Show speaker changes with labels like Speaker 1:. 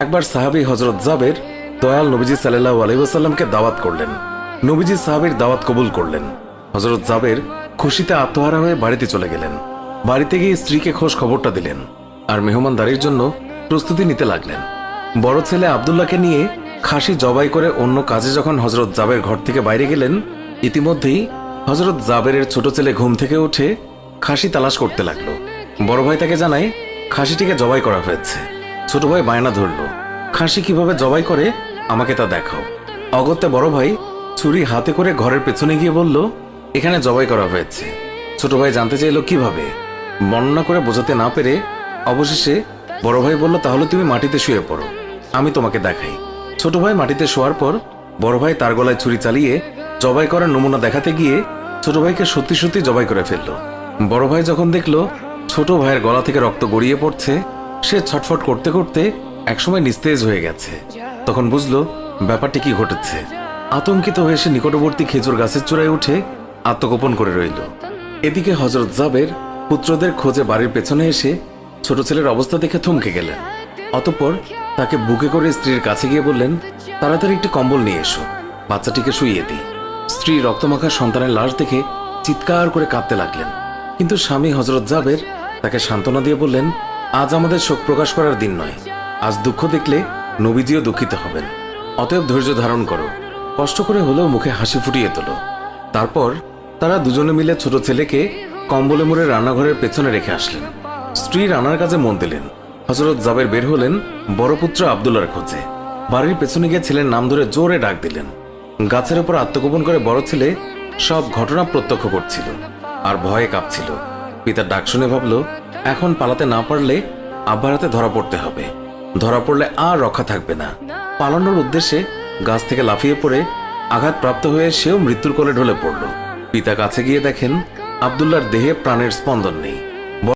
Speaker 1: একবার সাহাবী হযরত জাবের দয়াল নবীজি সাল্লাল্লাহু আলাইহি ওয়াসাল্লামকে দাওয়াত করলেন। নবীজি সাহাবীর দাওয়াত কবুল করলেন। হযরত জাবের খুশিতে আত্মহারা হয়ে বাড়িতে চলে গেলেন। বাড়িতে গিয়ে স্ত্রীকে খোঁজ খবরটা দিলেন আর মেহমানদারির জন্য প্রস্তুতি নিতে লাগলেন। বড় ছেলে আব্দুল্লাহকে নিয়ে খাসি জবাই করে অন্য কাজে যখন হযরত জাবের ঘর থেকে বাইরে গেলেন, ইতিমধ্যেই হযরত জাবেরের ছোট ছেলে ঘুম থেকে উঠে খাসি তালাশ করতে লাগলো। বড় ভাই তাকে জানায় খাসিটিকে জবাই করা হয়েছে। ছোট ভাই বায়না ধরল, খাসি কিভাবে জবাই করে আমাকে তা দেখাও। অগত্যা বড় ভাই ছুরি হাতে করে ঘরের পেছনে গিয়ে বলল, এখানে জবাই করা হয়েছে। ছোট ভাই জানতে চাইল কিভাবে। বর্ণনা করে বোঝাতে না পেরে অবশেষে বড় ভাই বলল, তাহলে তুমি মাটিতে শুয়ে পড়ো, আমি তোমাকে দেখাই। ছোট ভাই মাটিতে শোয়ার পর বড় ভাই তার গলায় ছুরি চালিয়ে জবাই করার নমুনা দেখাতে গিয়ে ছোট ভাইকে সত্যি সত্যি জবাই করে ফেলল। বড় ভাই যখন দেখলো ছোট ভাইয়ের গলা থেকে রক্ত গড়িয়ে পড়ছে, সে ছটফট করতে করতে একসময় নিস্তেজ হয়ে গেছে। তখন বুঝলো ব্যাপারটি কি ঘটেছে। আতঙ্কিত হয়ে সে নিকটবর্তী খেজুর গাছের চূড়ায় উঠে আত্মগোপন করে রইল। এদিকে হযরত জাবের পুত্রদের খোঁজে বাড়ির পেছনে এসে ছোট ছেলের অবস্থা দেখে থমকে গেলেন। অতঃপর তাকে বুকে করে স্ত্রীর কাছে গিয়ে বললেন, তাড়াতাড়ি একটি কম্বল নিয়ে এসো, বাচ্চাটিকে শুইয়ে দিই। স্ত্রী রক্তমাখা সন্তানের লাশ দেখে চিৎকার করে কাঁদতে লাগলেন। কিন্তু স্বামী হযরত জাবের তাকে সান্ত্বনা দিয়ে বললেন, আজ আমাদের শোক প্রকাশ করার দিন নয়, আজ দুঃখ দেখলে নবীজিও দুঃখিত হবেন। অতএব ধৈর্য ধারণ করো, কষ্ট করে হলেও মুখে হাসি ফুটিয়ে তোলো। তারপর তারা দুজনে মিলে ছোট ছেলেকে কম্বলে মুড়ে রান্নাঘরের পেছনে রেখে আসলেন। স্ত্রী রান্নার কাজে মন দিলেন। হযরত জাবের বের হলেন বড় পুত্র আব্দুল্লাহর খোঁজে। বাড়ির পেছনে গিয়ে ছেলের নাম ধরে জোরে ডাক দিলেন। গাছের উপর আত্মগোপন করে বড় ছেলে সব ঘটনা প্রত্যক্ষ করছিল আর ভয়ে কাঁপছিল। পিতার ডাক শুনে ভাবল, এখন পালাতে না পারলে আব্বার হাতে ধরা পড়তে হবে। ধরা পড়লে আর রক্ষা থাকবে না। পালানোর উদ্দেশ্যে গাছ থেকে লাফিয়ে পড়ে আঘাতপ্রাপ্ত হয়ে সেও মৃত্যুর কোলে ঢলে পড়ল। পিতা কাছে গিয়ে দেখেন আব্দুল্লাহর দেহে প্রাণের স্পন্দন নেই।